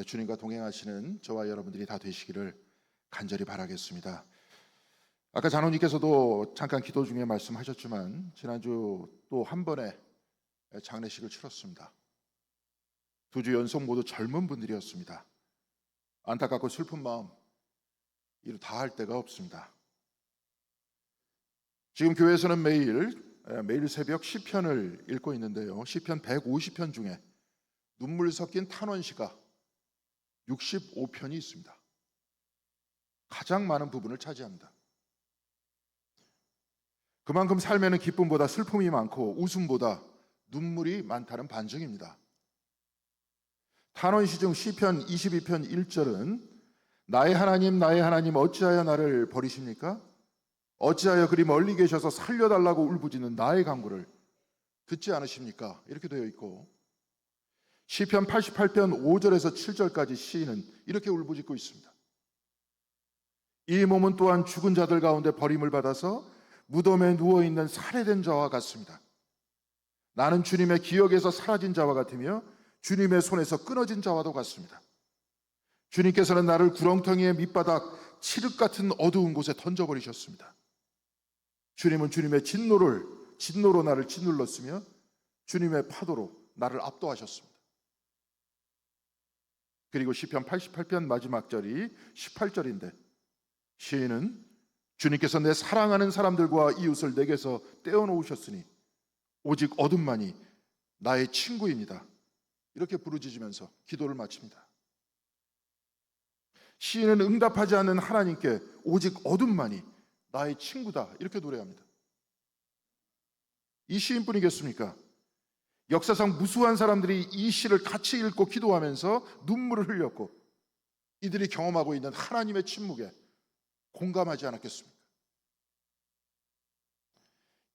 주님과 동행하시는 저와 여러분들이 다 되시기를 간절히 바라겠습니다. 아까 장로님께서도 잠깐 기도 중에 말씀하셨지만 지난주 또 한 번의 장례식을 치렀습니다. 2주 연속 모두 젊은 분들이었습니다. 안타깝고 슬픈 마음 이루 다할 데가 없습니다. 지금 교회에서는 매일 새벽 시편을 읽고 있는데요, 시편 150편 중에 눈물 섞인 탄원시가 65편이 있습니다. 가장 많은 부분을 차지합니다. 그만큼 삶에는 기쁨보다 슬픔이 많고 웃음보다 눈물이 많다는 반증입니다. 탄원시 중 시편 22편 1절은 나의 하나님 어찌하여 나를 버리십니까? 어찌하여 그리 멀리 계셔서 살려달라고 울부짖는 나의 간구를 듣지 않으십니까? 이렇게 되어 있고, 시편 88편 5절에서 7절까지 시인은 이렇게 울부짖고 있습니다. 이 몸은 또한 죽은 자들 가운데 버림을 받아서 무덤에 누워있는 살해된 자와 같습니다. 나는 주님의 기억에서 사라진 자와 같으며 주님의 손에서 끊어진 자와도 같습니다. 주님께서는 나를 구렁텅이의 밑바닥 칠흑 같은 어두운 곳에 던져버리셨습니다. 주님은 주님의 진노로 나를 짓눌렀으며 주님의 파도로 나를 압도하셨습니다. 그리고 시편 88편 마지막 절이 18절인데 시인은 주님께서 내 사랑하는 사람들과 이웃을 내게서 떼어놓으셨으니 오직 어둠만이 나의 친구입니다. 이렇게 부르짖으면서 기도를 마칩니다. 시인은 응답하지 않는 하나님께 오직 어둠만이 나의 친구다 이렇게 노래합니다. 이 시인뿐이겠습니까? 역사상 무수한 사람들이 이 시를 같이 읽고 기도하면서 눈물을 흘렸고 이들이 경험하고 있는 하나님의 침묵에 공감하지 않았겠습니까?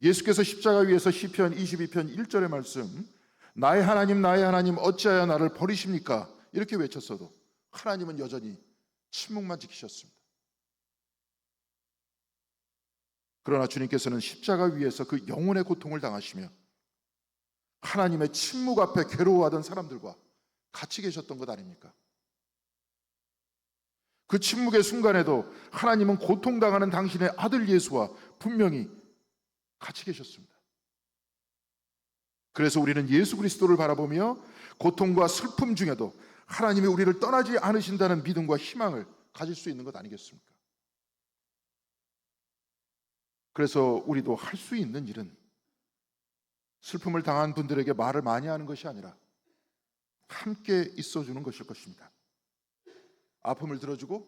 예수께서 십자가 위에서 시편 22편 1절의 말씀 나의 하나님 어찌하여 나를 버리십니까? 이렇게 외쳤어도 하나님은 여전히 침묵만 지키셨습니다. 그러나 주님께서는 십자가 위에서 그 영혼의 고통을 당하시며 하나님의 침묵 앞에 괴로워하던 사람들과 같이 계셨던 것 아닙니까? 그 침묵의 순간에도 하나님은 고통당하는 당신의 아들 예수와 분명히 같이 계셨습니다. 그래서 우리는 예수 그리스도를 바라보며 고통과 슬픔 중에도 하나님이 우리를 떠나지 않으신다는 믿음과 희망을 가질 수 있는 것 아니겠습니까? 그래서 우리도 할 수 있는 일은 슬픔을 당한 분들에게 말을 많이 하는 것이 아니라 함께 있어주는 것일 것입니다. 아픔을 들어주고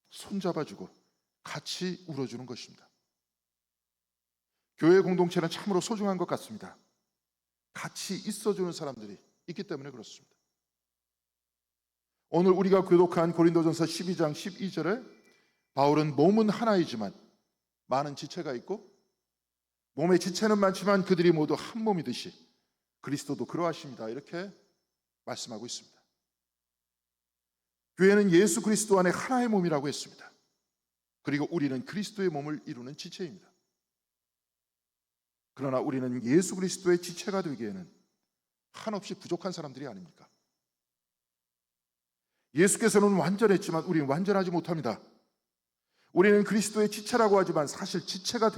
손잡아주고 같이 울어주는 것입니다. 교회 공동체는 참으로 소중한 것 같습니다. 같이 있어주는 사람들이 있기 때문에 그렇습니다. 오늘 우리가 교독한 고린도전서 12장 12절에 바울은 몸은 하나이지만 많은 지체가 있고 몸의 지체는 많지만 그들이 모두 한 몸이듯이 그리스도도 그러하십니다. 이렇게 말씀하고 있습니다. 교회는 예수 그리스도 안에 하나의 몸이라고 했습니다. 그리고 우리는 그리스도의 몸을 이루는 지체입니다. 그러나 우리는 예수 그리스도의 지체가 되기에는 한없이 부족한 사람들이 아닙니까? 예수께서는 완전했지만 우리는 완전하지 못합니다. 우리는 그리스도의 지체라고 하지만 사실 지체가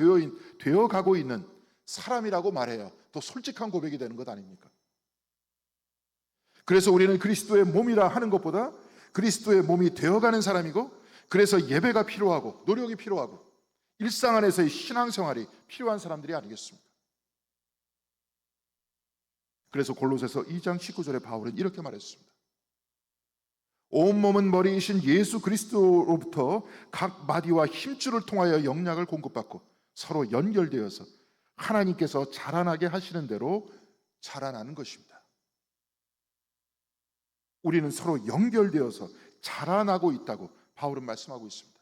되어가고 있는 사람이라고 말해야 더 솔직한 고백이 되는 것 아닙니까? 그래서 우리는 그리스도의 몸이라 하는 것보다 그리스도의 몸이 되어가는 사람이고, 그래서 예배가 필요하고 노력이 필요하고 일상 안에서의 신앙생활이 필요한 사람들이 아니겠습니까? 그래서 골로새서 2장 19절에 바울은 이렇게 말했습니다. 온몸은 머리이신 예수 그리스도로부터 각 마디와 힘줄을 통하여 영약을 공급받고 서로 연결되어서 하나님께서 자라나게 하시는 대로 자라나는 것입니다. 우리는 서로 연결되어서 자라나고 있다고 바울은 말씀하고 있습니다.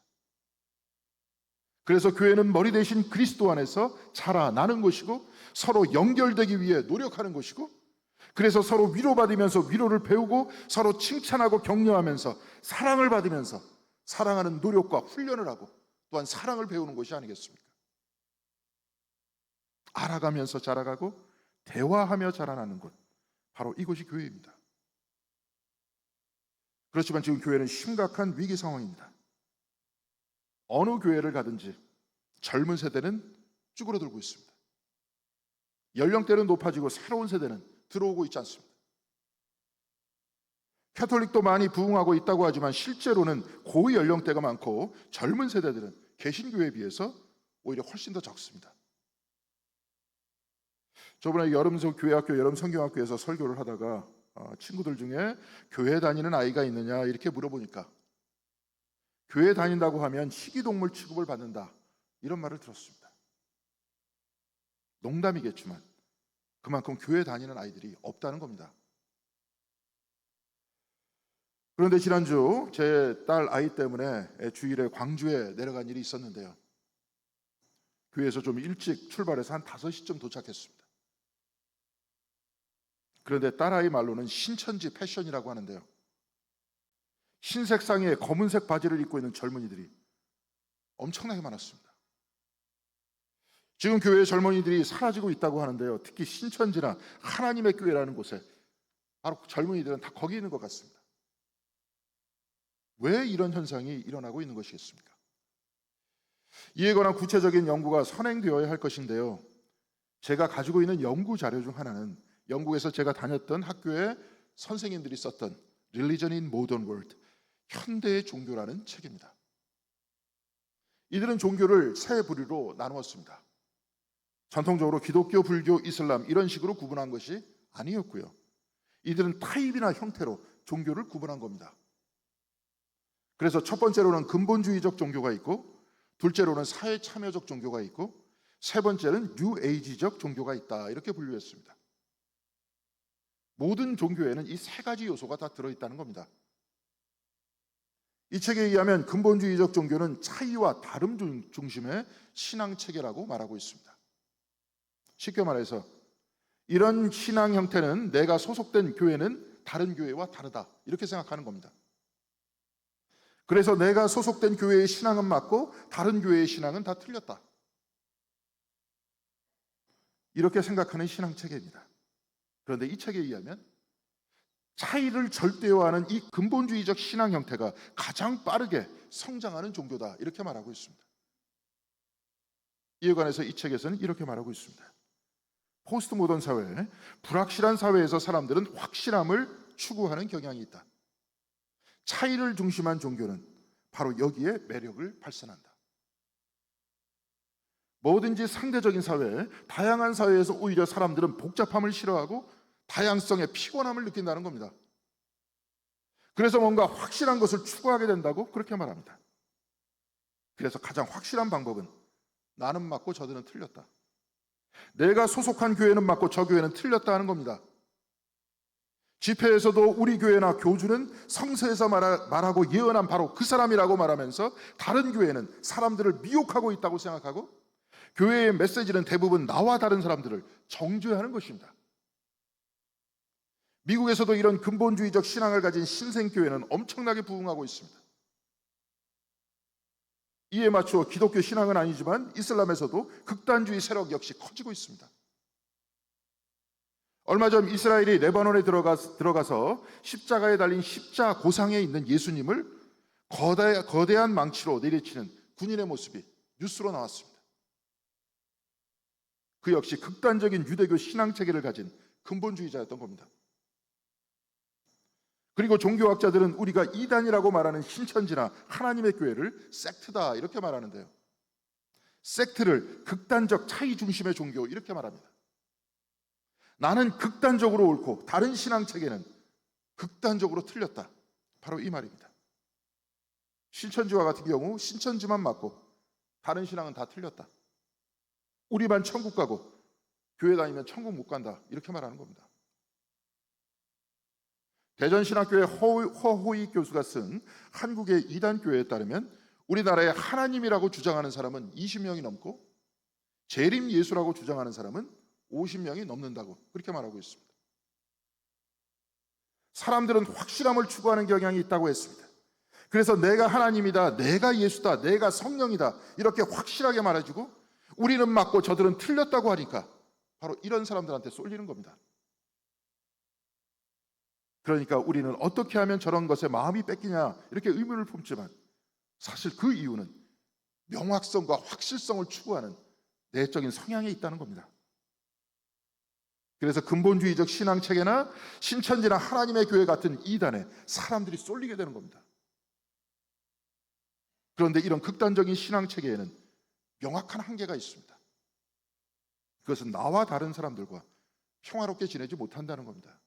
그래서 교회는 머리 대신 그리스도 안에서 자라나는 것이고 서로 연결되기 위해 노력하는 것이고, 그래서 서로 위로받으면서 위로를 배우고 서로 칭찬하고 격려하면서 사랑을 받으면서 사랑하는 노력과 훈련을 하고 또한 사랑을 배우는 것이 아니겠습니까? 알아가면서 자라가고 대화하며 자라나는 곳, 바로 이곳이 교회입니다. 그렇지만 지금 교회는 심각한 위기 상황입니다. 어느 교회를 가든지 젊은 세대는 쭈그러들고 있습니다. 연령대는 높아지고 새로운 세대는 들어오고 있지 않습니다. 캐톨릭도 많이 부흥하고 있다고 하지만 실제로는 고위 연령대가 많고 젊은 세대들은 개신교회에 비해서 오히려 훨씬 더 적습니다. 저번에 교회학교 여름 성경학교에서 설교를 하다가 친구들 중에 교회 다니는 아이가 있느냐 이렇게 물어보니까 교회 다닌다고 하면 희귀동물 취급을 받는다 이런 말을 들었습니다. 농담이겠지만 그만큼 교회 다니는 아이들이 없다는 겁니다. 그런데 지난주 제 딸 아이 때문에 주일에 광주에 내려간 일이 있었는데요. 교회에서 좀 일찍 출발해서 한 5시쯤 도착했습니다. 그런데 딸아이 말로는 신천지 패션이라고 하는데요. 흰색 상의에 검은색 바지를 입고 있는 젊은이들이 엄청나게 많았습니다. 지금 교회의 젊은이들이 사라지고 있다고 하는데요. 특히 신천지나 하나님의 교회라는 곳에 바로 젊은이들은 다 거기 있는 것 같습니다. 왜 이런 현상이 일어나고 있는 것이겠습니까? 이에 관한 구체적인 연구가 선행되어야 할 것인데요. 제가 가지고 있는 연구 자료 중 하나는 영국에서 제가 다녔던 학교의 선생님들이 썼던 Religion in Modern World, 현대의 종교라는 책입니다. 이들은 종교를 세 부류로 나누었습니다. 전통적으로 기독교, 불교, 이슬람 이런 식으로 구분한 것이 아니었고요. 이들은 타입이나 형태로 종교를 구분한 겁니다. 그래서 첫 번째로는 근본주의적 종교가 있고, 둘째로는 사회 참여적 종교가 있고, 세 번째는 뉴에이지적 종교가 있다 이렇게 분류했습니다. 모든 종교에는 이 세 가지 요소가 다 들어있다는 겁니다. 이 책에 의하면 근본주의적 종교는 차이와 다름 중심의 신앙 체계라고 말하고 있습니다. 쉽게 말해서 이런 신앙 형태는 내가 소속된 교회는 다른 교회와 다르다 이렇게 생각하는 겁니다. 그래서 내가 소속된 교회의 신앙은 맞고 다른 교회의 신앙은 다 틀렸다 이렇게 생각하는 신앙 체계입니다. 그런데 이 책에 의하면 차이를 절대화하는 이 근본주의적 신앙 형태가 가장 빠르게 성장하는 종교다 이렇게 말하고 있습니다. 이에 관해서 이 책에서는 이렇게 말하고 있습니다. 포스트 모던 사회, 불확실한 사회에서 사람들은 확실함을 추구하는 경향이 있다. 차이를 중심한 종교는 바로 여기에 매력을 발산한다. 뭐든지 상대적인 사회, 다양한 사회에서 오히려 사람들은 복잡함을 싫어하고 다양성의 피곤함을 느낀다는 겁니다. 그래서 뭔가 확실한 것을 추구하게 된다고 그렇게 말합니다. 그래서 가장 확실한 방법은 나는 맞고 저들은 틀렸다. 내가 소속한 교회는 맞고 저 교회는 틀렸다 하는 겁니다. 집회에서도 우리 교회나 교주는 성서에서 말하고 예언한 바로 그 사람이라고 말하면서 다른 교회는 사람들을 미혹하고 있다고 생각하고 교회의 메시지는 대부분 나와 다른 사람들을 정죄하는 것입니다. 미국에서도 이런 근본주의적 신앙을 가진 신생교회는 엄청나게 부흥하고 있습니다. 이에 맞추어 기독교 신앙은 아니지만 이슬람에서도 극단주의 세력 역시 커지고 있습니다. 얼마 전 이스라엘이 레바논에 들어가서 십자가에 달린 십자 고상에 있는 예수님을 거대한 망치로 내리치는 군인의 모습이 뉴스로 나왔습니다. 그 역시 극단적인 유대교 신앙 체계를 가진 근본주의자였던 겁니다. 그리고 종교학자들은 우리가 이단이라고 말하는 신천지나 하나님의 교회를 섹트다 이렇게 말하는데요. 섹트를 극단적 차이 중심의 종교 이렇게 말합니다. 나는 극단적으로 옳고 다른 신앙 체계는 극단적으로 틀렸다. 바로 이 말입니다. 신천지와 같은 경우 신천지만 맞고 다른 신앙은 다 틀렸다. 우리만 천국 가고 교회 다니면 천국 못 간다. 이렇게 말하는 겁니다. 대전신학교의 허호익 교수가 쓴 한국의 이단교회에 따르면 우리나라에 하나님이라고 주장하는 사람은 20명이 넘고 재림 예수라고 주장하는 사람은 50명이 넘는다고 그렇게 말하고 있습니다. 사람들은 확실함을 추구하는 경향이 있다고 했습니다. 그래서 내가 하나님이다, 내가 예수다, 내가 성령이다 이렇게 확실하게 말해주고 우리는 맞고 저들은 틀렸다고 하니까 바로 이런 사람들한테 쏠리는 겁니다. 그러니까 우리는 어떻게 하면 저런 것에 마음이 뺏기냐 이렇게 의문을 품지만 사실 그 이유는 명확성과 확실성을 추구하는 내적인 성향에 있다는 겁니다. 그래서 근본주의적 신앙체계나 신천지나 하나님의 교회 같은 이단에 사람들이 쏠리게 되는 겁니다. 그런데 이런 극단적인 신앙체계에는 명확한 한계가 있습니다. 그것은 나와 다른 사람들과 평화롭게 지내지 못한다는 겁니다.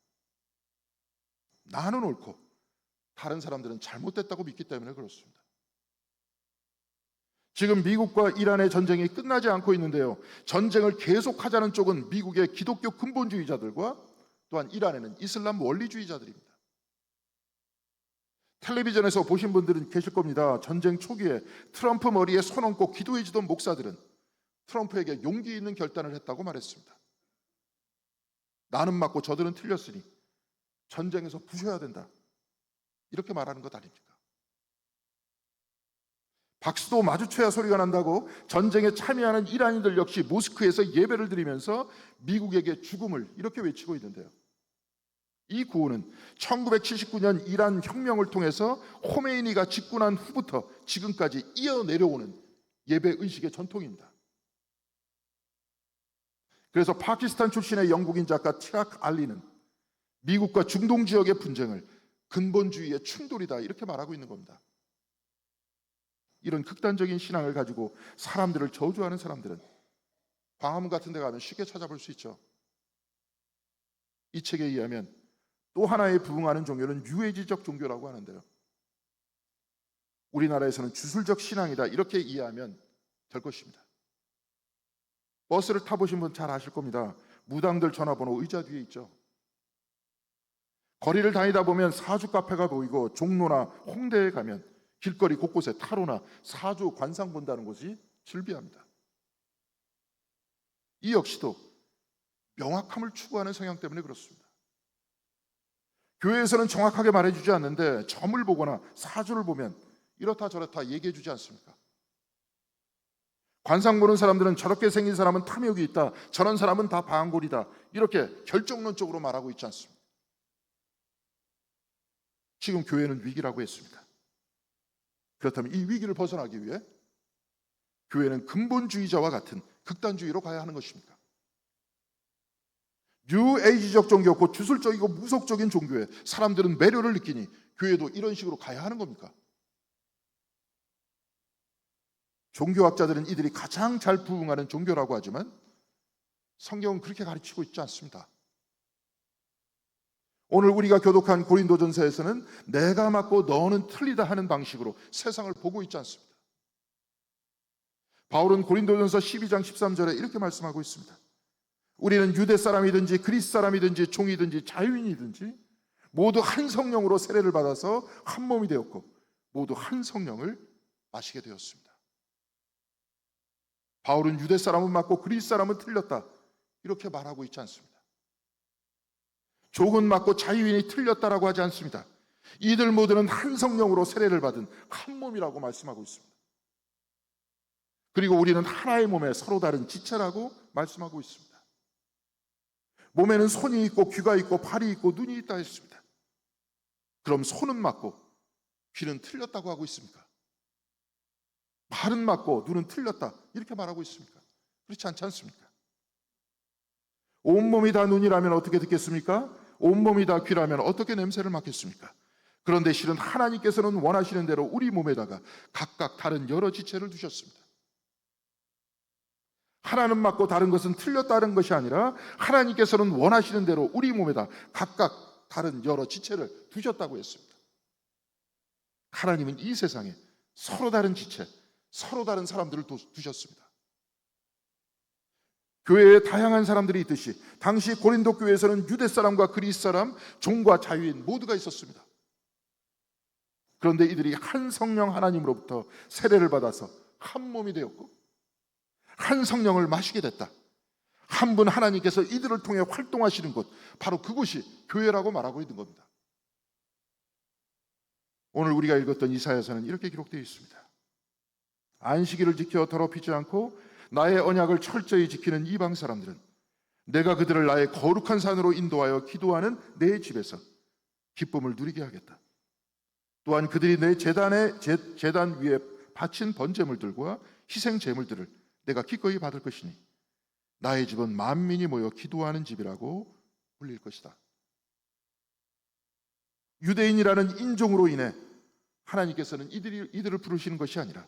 나는 옳고 다른 사람들은 잘못됐다고 믿기 때문에 그렇습니다. 지금 미국과 이란의 전쟁이 끝나지 않고 있는데요, 전쟁을 계속하자는 쪽은 미국의 기독교 근본주의자들과 또한 이란에는 이슬람 원리주의자들입니다. 텔레비전에서 보신 분들은 계실 겁니다. 전쟁 초기에 트럼프 머리에 손 얹고 기도해 주던 목사들은 트럼프에게 용기 있는 결단을 했다고 말했습니다. 나는 맞고 저들은 틀렸으니 전쟁에서 부셔야 된다, 이렇게 말하는 것 아닙니까? 박수도 마주쳐야 소리가 난다고 전쟁에 참여하는 이란인들 역시 모스크에서 예배를 드리면서 미국에게 죽음을 이렇게 외치고 있는데요, 이 구호는 1979년 이란 혁명을 통해서 호메이니가 집권한 후부터 지금까지 이어 내려오는 예배 의식의 전통입니다. 그래서 파키스탄 출신의 영국인 작가 티라크 알리는 미국과 중동 지역의 분쟁을 근본주의의 충돌이다, 이렇게 말하고 있는 겁니다. 이런 극단적인 신앙을 가지고 사람들을 저주하는 사람들은 광화문 같은 데 가면 쉽게 찾아볼 수 있죠. 이 책에 의하면 또 하나의 부흥하는 종교는 유해지적 종교라고 하는데요, 우리나라에서는 주술적 신앙이다, 이렇게 이해하면 될 것입니다. 버스를 타보신 분 잘 아실 겁니다. 무당들 전화번호 의자 뒤에 있죠. 거리를 다니다 보면 사주 카페가 보이고 종로나 홍대에 가면 길거리 곳곳에 타로나 사주 관상 본다는 것이 즐비합니다. 이 역시도 명확함을 추구하는 성향 때문에 그렇습니다. 교회에서는 정확하게 말해주지 않는데 점을 보거나 사주를 보면 이렇다 저렇다 얘기해주지 않습니까? 관상 보는 사람들은 저렇게 생긴 사람은 탐욕이 있다, 저런 사람은 다 방골이다, 이렇게 결정론적으로 말하고 있지 않습니까? 지금 교회는 위기라고 했습니다. 그렇다면 이 위기를 벗어나기 위해 교회는 근본주의자와 같은 극단주의로 가야 하는 것입니까? 뉴에이지적 종교, 곧 주술적이고 무속적인 종교에 사람들은 매료를 느끼니 교회도 이런 식으로 가야 하는 겁니까? 종교학자들은 이들이 가장 잘 부흥하는 종교라고 하지만 성경은 그렇게 가르치고 있지 않습니다. 오늘 우리가 교독한 고린도전서에서는 내가 맞고 너는 틀리다 하는 방식으로 세상을 보고 있지 않습니다. 바울은 고린도전서 12장 13절에 이렇게 말씀하고 있습니다. 우리는 유대 사람이든지 그리스 사람이든지 종이든지 자유인이든지 모두 한 성령으로 세례를 받아서 한 몸이 되었고 모두 한 성령을 마시게 되었습니다. 바울은 유대 사람은 맞고 그리스 사람은 틀렸다, 이렇게 말하고 있지 않습니다. 족은 맞고 자유인이 틀렸다라고 하지 않습니다. 이들 모두는 한 성령으로 세례를 받은 한 몸이라고 말씀하고 있습니다. 그리고 우리는 하나의 몸에 서로 다른 지체라고 말씀하고 있습니다. 몸에는 손이 있고 귀가 있고 팔이 있고 눈이 있다 했습니다. 그럼 손은 맞고 귀는 틀렸다고 하고 있습니까? 발은 맞고 눈은 틀렸다, 이렇게 말하고 있습니까? 그렇지 않지 않습니까? 온몸이 다 눈이라면 어떻게 듣겠습니까? 온몸이 다 귀라면 어떻게 냄새를 맡겠습니까? 그런데 실은 하나님께서는 원하시는 대로 우리 몸에다가 각각 다른 여러 지체를 두셨습니다. 하나는 맞고 다른 것은 틀렸다는 것이 아니라 하나님께서는 원하시는 대로 우리 몸에다 각각 다른 여러 지체를 두셨다고 했습니다. 하나님은 이 세상에 서로 다른 지체, 서로 다른 사람들을 두셨습니다. 교회에 다양한 사람들이 있듯이 당시 고린도 교회에서는 유대 사람과 그리스 사람, 종과 자유인 모두가 있었습니다. 그런데 이들이 한 성령 하나님으로부터 세례를 받아서 한 몸이 되었고 한 성령을 마시게 됐다. 한 분 하나님께서 이들을 통해 활동하시는 곳, 바로 그곳이 교회라고 말하고 있는 겁니다. 오늘 우리가 읽었던 이사야서는 이렇게 기록되어 있습니다. 안식일을 지켜 더럽히지 않고 나의 언약을 철저히 지키는 이방 사람들은 내가 그들을 나의 거룩한 산으로 인도하여 기도하는 내 집에서 기쁨을 누리게 하겠다. 또한 그들이 내 제단 위에 바친 번제물들과 희생 제물들을 내가 기꺼이 받을 것이니 나의 집은 만민이 모여 기도하는 집이라고 불릴 것이다. 유대인이라는 인종으로 인해 하나님께서는 이들을 부르시는 것이 아니라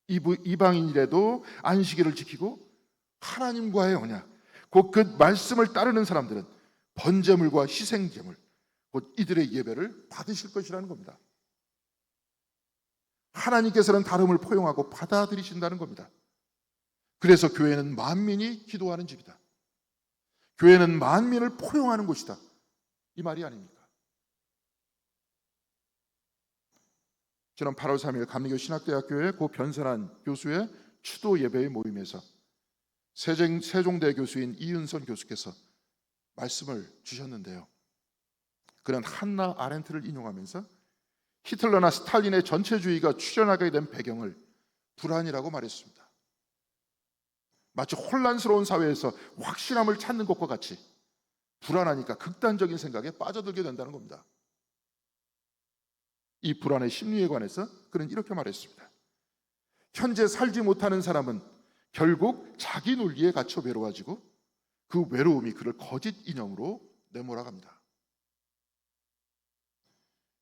이방인이라도 안식일을 지키고 하나님과의 언약, 곧 그 말씀을 따르는 사람들은 번제물과 희생제물, 곧 이들의 예배를 받으실 것이라는 겁니다. 하나님께서는 다름을 포용하고 받아들이신다는 겁니다. 그래서 교회는 만민이 기도하는 집이다. 교회는 만민을 포용하는 곳이다. 이 말이 아닙니까? 지난 8월 3일 감리교 신학대학교의 고 변선한 교수의 추도 예배의 모임에서 세종대 교수인 이은선 교수께서 말씀을 주셨는데요. 그는 한나 아렌트를 인용하면서 히틀러나 스탈린의 전체주의가 출현하게 된 배경을 불안이라고 말했습니다. 마치 혼란스러운 사회에서 확실함을 찾는 것과 같이 불안하니까 극단적인 생각에 빠져들게 된다는 겁니다. 이 불안의 심리에 관해서 그는 이렇게 말했습니다. 현재 살지 못하는 사람은 결국 자기 논리에 갇혀 외로워지고 그 외로움이 그를 거짓 이념으로 내몰아갑니다.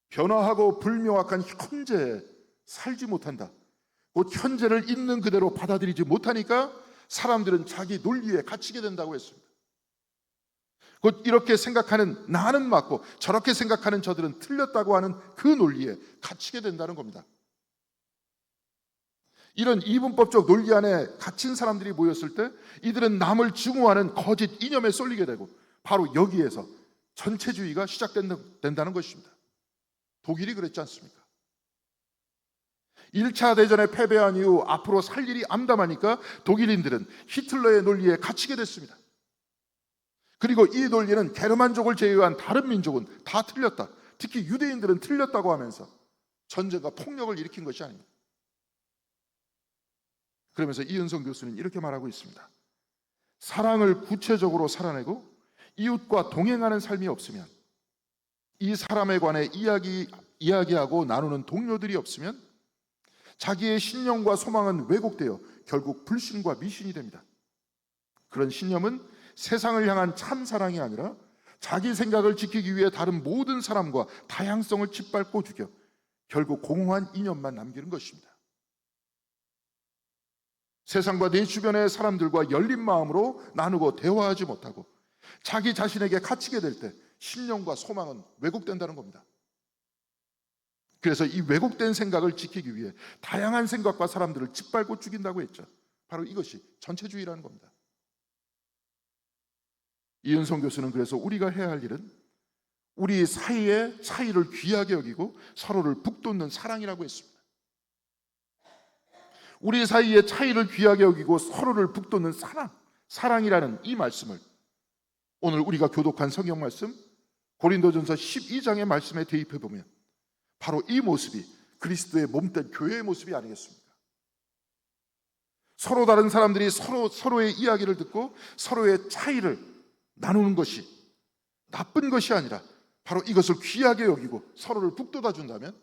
변화하고 불명확한 현재에 살지 못한다. 곧 현재를 있는 그대로 받아들이지 못하니까 사람들은 자기 논리에 갇히게 된다고 했습니다. 곧 이렇게 생각하는 나는 맞고 저렇게 생각하는 저들은 틀렸다고 하는 그 논리에 갇히게 된다는 겁니다. 이런 이분법적 논리 안에 갇힌 사람들이 모였을 때 이들은 남을 증오하는 거짓 이념에 쏠리게 되고 바로 여기에서 전체주의가 시작된다는 것입니다. 독일이 그랬지 않습니까? 1차 대전에 패배한 이후 앞으로 살 일이 암담하니까 독일인들은 히틀러의 논리에 갇히게 됐습니다. 그리고 이 논리는 게르만족을 제외한 다른 민족은 다 틀렸다. 특히 유대인들은 틀렸다고 하면서 전쟁과 폭력을 일으킨 것이 아닙니다. 그러면서 이은성 교수는 이렇게 말하고 있습니다. 사랑을 구체적으로 살아내고 이웃과 동행하는 삶이 없으면, 이 사람에 관해 이야기하고 나누는 동료들이 없으면 자기의 신념과 소망은 왜곡되어 결국 불신과 미신이 됩니다. 그런 신념은 세상을 향한 참 사랑이 아니라 자기 생각을 지키기 위해 다른 모든 사람과 다양성을 짓밟고 죽여 결국 공허한 이념만 남기는 것입니다. 세상과 내 주변의 사람들과 열린 마음으로 나누고 대화하지 못하고 자기 자신에게 갇히게 될 때 신념과 소망은 왜곡된다는 겁니다. 그래서 이 왜곡된 생각을 지키기 위해 다양한 생각과 사람들을 짓밟고 죽인다고 했죠. 바로 이것이 전체주의라는 겁니다. 이은성 교수는 그래서 우리가 해야 할 일은 우리 사이의 차이를 귀하게 여기고 서로를 북돋는 사랑이라고 했습니다. 우리 사이의 차이를 귀하게 여기고 서로를 북돋는 사랑이라는 이 말씀을 오늘 우리가 교독한 성경 말씀 고린도전서 12장의 말씀에 대입해 보면 바로 이 모습이 그리스도의 몸된 교회의 모습이 아니겠습니까? 서로 다른 사람들이 서로의 이야기를 듣고 서로의 차이를 나누는 것이 나쁜 것이 아니라 바로 이것을 귀하게 여기고 서로를 북돋아 준다면,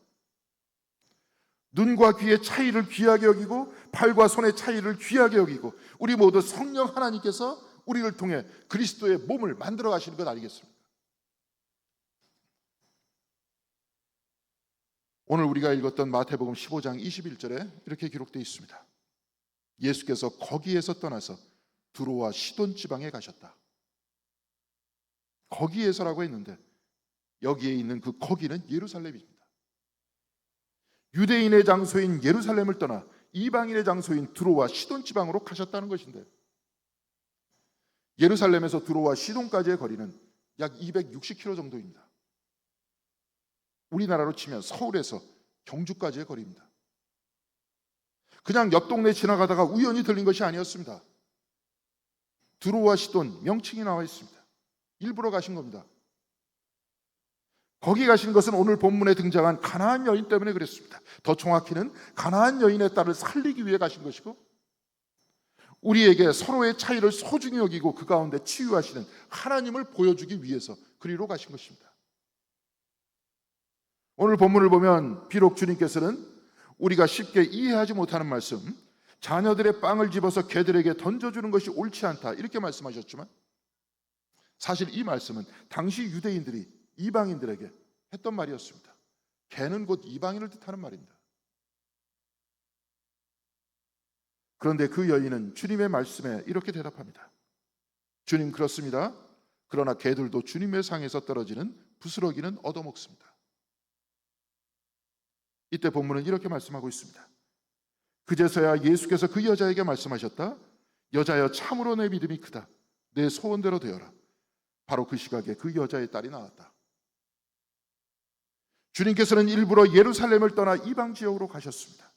눈과 귀의 차이를 귀하게 여기고 발과 손의 차이를 귀하게 여기고 우리 모두 성령 하나님께서 우리를 통해 그리스도의 몸을 만들어 가시는 것 아니겠습니까? 오늘 우리가 읽었던 마태복음 15장 21절에 이렇게 기록되어 있습니다. 예수께서 거기에서 떠나서 두로와 시돈 지방에 가셨다. 거기에서라고 했는데 여기에 있는 그 거기는 예루살렘입니다. 유대인의 장소인 예루살렘을 떠나 이방인의 장소인 두로와 시돈 지방으로 가셨다는 것인데, 예루살렘에서 두로와 시돈까지의 거리는 약 260km 정도입니다. 우리나라로 치면 서울에서 경주까지의 거리입니다. 그냥 옆 동네 지나가다가 우연히 들린 것이 아니었습니다. 두로와 시돈 명칭이 나와 있습니다. 일부러 가신 겁니다. 거기 가신 것은 오늘 본문에 등장한 가나안 여인 때문에 그랬습니다. 더 정확히는 가나안 여인의 딸을 살리기 위해 가신 것이고, 우리에게 서로의 차이를 소중히 여기고 그 가운데 치유하시는 하나님을 보여주기 위해서 그리로 가신 것입니다. 오늘 본문을 보면 비록 주님께서는 우리가 쉽게 이해하지 못하는 말씀, 자녀들의 빵을 집어서 개들에게 던져주는 것이 옳지 않다 이렇게 말씀하셨지만, 사실 이 말씀은 당시 유대인들이 이방인들에게 했던 말이었습니다. 개는 곧 이방인을 뜻하는 말입니다. 그런데 그 여인은 주님의 말씀에 이렇게 대답합니다. 주님, 그렇습니다. 그러나 개들도 주님의 상에서 떨어지는 부스러기는 얻어먹습니다. 이때 본문은 이렇게 말씀하고 있습니다. 그제서야 예수께서 그 여자에게 말씀하셨다. 여자여, 참으로 내 믿음이 크다. 내 소원대로 되어라. 바로 그 시각에 그 여자의 딸이 나왔다. 주님께서는 일부러 예루살렘을 떠나 이방 지역으로 가셨습니다.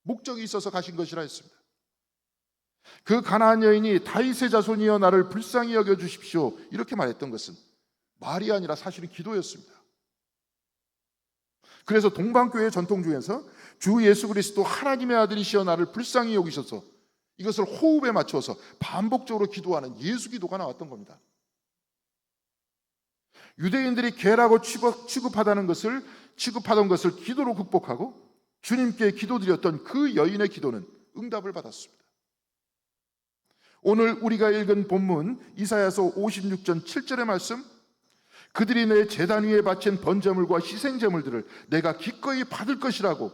목적이 있어서 가신 것이라 했습니다. 그 가나안 여인이 다윗의 자손이여 나를 불쌍히 여겨주십시오 이렇게 말했던 것은 말이 아니라 사실은 기도였습니다. 그래서 동방교회 전통 중에서 주 예수 그리스도 하나님의 아들이시여 나를 불쌍히 여기셔서 이것을 호흡에 맞춰서 반복적으로 기도하는 예수 기도가 나왔던 겁니다. 유대인들이 개라고 취급하던 것을 기도로 극복하고 주님께 기도드렸던 그 여인의 기도는 응답을 받았습니다. 오늘 우리가 읽은 본문 이사야서 56장 7절의 말씀, 그들이 내 제단 위에 바친 번제물과 희생제물들을 내가 기꺼이 받을 것이라고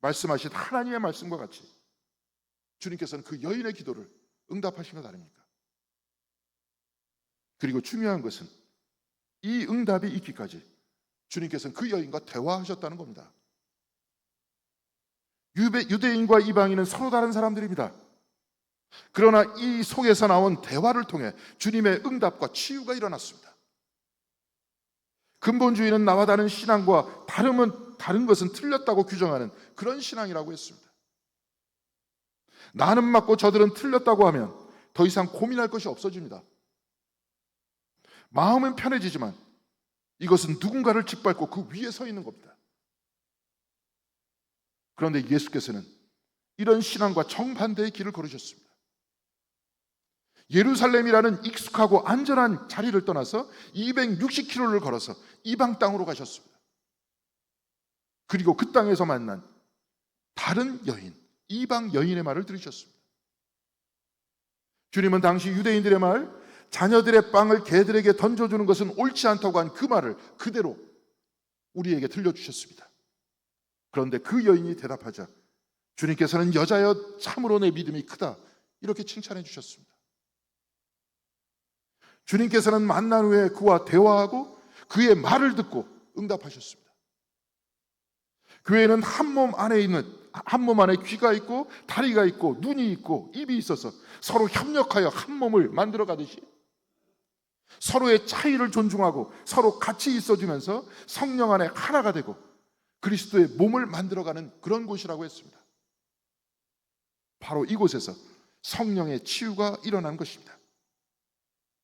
말씀하신 하나님의 말씀과 같이 주님께서는 그 여인의 기도를 응답하신 것 아닙니까? 그리고 중요한 것은 이 응답이 있기까지 주님께서는 그 여인과 대화하셨다는 겁니다. 유대인과 이방인은 서로 다른 사람들입니다. 그러나 이 속에서 나온 대화를 통해 주님의 응답과 치유가 일어났습니다. 근본주의는 나와 다른 신앙과 다른 것은 틀렸다고 규정하는 그런 신앙이라고 했습니다. 나는 맞고 저들은 틀렸다고 하면 더 이상 고민할 것이 없어집니다. 마음은 편해지지만 이것은 누군가를 짓밟고 그 위에 서 있는 겁니다. 그런데 예수께서는 이런 신앙과 정반대의 길을 걸으셨습니다. 예루살렘이라는 익숙하고 안전한 자리를 떠나서 260km를 걸어서 이방 땅으로 가셨습니다. 그리고 그 땅에서 만난 다른 여인, 이방 여인의 말을 들으셨습니다. 주님은 당시 유대인들의 말, 자녀들의 빵을 개들에게 던져주는 것은 옳지 않다고 한 그 말을 그대로 우리에게 들려주셨습니다. 그런데 그 여인이 대답하자 주님께서는 여자여, 참으로 내 믿음이 크다 이렇게 칭찬해 주셨습니다. 주님께서는 만난 후에 그와 대화하고 그의 말을 듣고 응답하셨습니다. 교회는 한 몸 안에 귀가 있고 다리가 있고 눈이 있고 입이 있어서 서로 협력하여 한 몸을 만들어 가듯이 서로의 차이를 존중하고 서로 같이 있어주면서 성령 안에 하나가 되고 그리스도의 몸을 만들어가는 그런 곳이라고 했습니다. 바로 이곳에서 성령의 치유가 일어난 것입니다.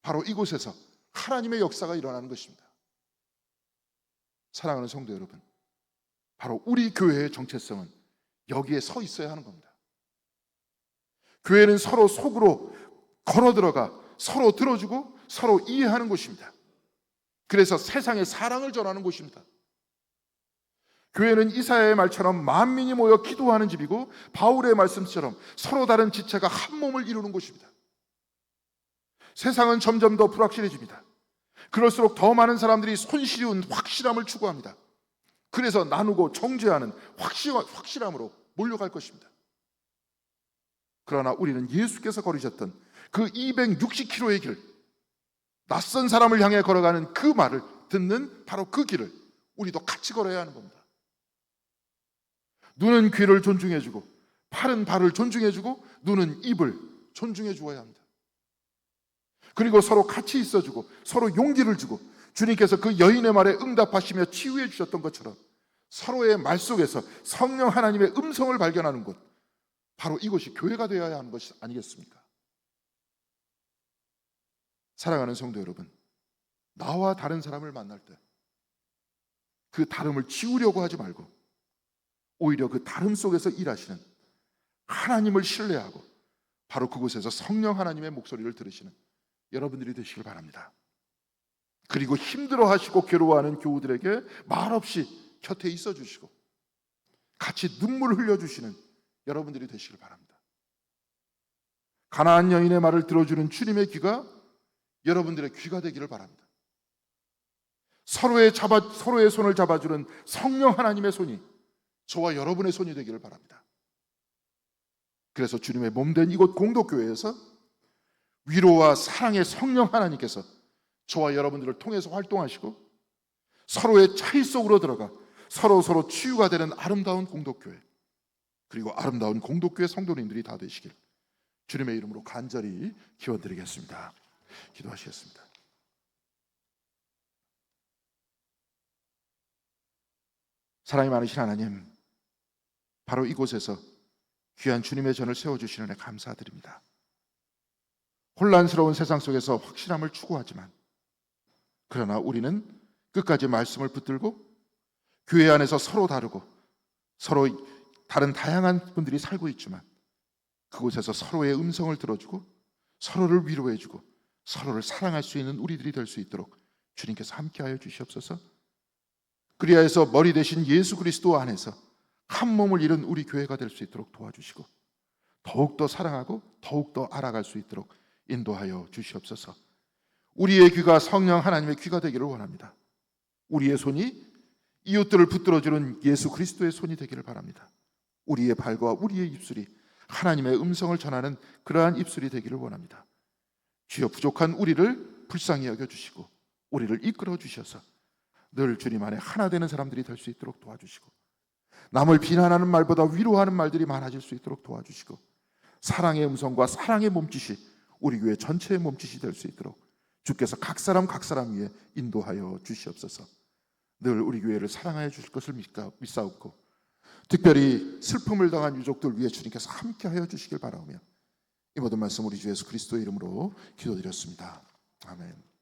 바로 이곳에서 하나님의 역사가 일어나는 것입니다. 사랑하는 성도 여러분, 바로 우리 교회의 정체성은 여기에 서 있어야 하는 겁니다. 교회는 서로 속으로 걸어 들어가 서로 들어주고 서로 이해하는 곳입니다. 그래서 세상에 사랑을 전하는 곳입니다. 교회는 이사야의 말처럼 만민이 모여 기도하는 집이고 바울의 말씀처럼 서로 다른 지체가 한 몸을 이루는 곳입니다. 세상은 점점 더 불확실해집니다. 그럴수록 더 많은 사람들이 손쉬운 확실함을 추구합니다. 그래서 나누고 정죄하는 확실함으로 몰려갈 것입니다. 그러나 우리는 예수께서 걸으셨던 그 260km의 길, 낯선 사람을 향해 걸어가는 그 말을 듣는 바로 그 길을 우리도 같이 걸어야 하는 겁니다. 눈은 귀를 존중해주고 팔은 발을 존중해주고 눈은 입을 존중해 주어야 합니다. 그리고 서로 같이 있어주고 서로 용기를 주고 주님께서 그 여인의 말에 응답하시며 치유해 주셨던 것처럼 서로의 말 속에서 성령 하나님의 음성을 발견하는 곳, 바로 이곳이 교회가 되어야 하는 것이 아니겠습니까? 사랑하는 성도 여러분, 나와 다른 사람을 만날 때 그 다름을 지우려고 하지 말고 오히려 그 다름 속에서 일하시는 하나님을 신뢰하고 바로 그곳에서 성령 하나님의 목소리를 들으시는 여러분들이 되시길 바랍니다. 그리고 힘들어하시고 괴로워하는 교우들에게 말없이 곁에 있어 주시고 같이 눈물 흘려주시는 여러분들이 되시길 바랍니다. 가나안 여인의 말을 들어주는 주님의 귀가 여러분들의 귀가 되기를 바랍니다. 서로의 손을 잡아주는 성령 하나님의 손이 저와 여러분의 손이 되기를 바랍니다. 그래서 주님의 몸된 이곳 공동교회에서 위로와 사랑의 성령 하나님께서 저와 여러분들을 통해서 활동하시고 서로의 차이 속으로 들어가 서로 치유가 되는 아름다운 공동교회, 그리고 아름다운 공동교회 성도님들이 다 되시길 주님의 이름으로 간절히 기원드리겠습니다. 기도하시겠습니다. 사랑이 많으신 하나님, 바로 이곳에서 귀한 주님의 전을 세워주시는 데 감사드립니다. 혼란스러운 세상 속에서 확실함을 추구하지만 그러나 우리는 끝까지 말씀을 붙들고 교회 안에서 서로 다르고 서로 다른 다양한 분들이 살고 있지만 그곳에서 서로의 음성을 들어주고 서로를 위로해주고 서로를 사랑할 수 있는 우리들이 될 수 있도록 주님께서 함께하여 주시옵소서. 그리하여서 머리 대신 예수 그리스도 안에서 한 몸을 이룬 우리 교회가 될 수 있도록 도와주시고 더욱더 사랑하고 더욱더 알아갈 수 있도록 인도하여 주시옵소서. 우리의 귀가 성령 하나님의 귀가 되기를 원합니다. 우리의 손이 이웃들을 붙들어주는 예수 그리스도의 손이 되기를 바랍니다. 우리의 발과 우리의 입술이 하나님의 음성을 전하는 그러한 입술이 되기를 원합니다. 주여, 부족한 우리를 불쌍히 여겨주시고 우리를 이끌어 주셔서 늘 주님 안에 하나 되는 사람들이 될 수 있도록 도와주시고 남을 비난하는 말보다 위로하는 말들이 많아질 수 있도록 도와주시고 사랑의 음성과 사랑의 몸짓이 우리 교회 전체의 몸짓이 될 수 있도록 주께서 각 사람 위에 인도하여 주시옵소서. 늘 우리 교회를 사랑하여 주실 것을 믿사옵고 특별히 슬픔을 당한 유족들 위해 주님께서 함께하여 주시길 바라오며 이 모든 말씀 우리 주 예수 그리스도의 이름으로 기도드렸습니다. 아멘.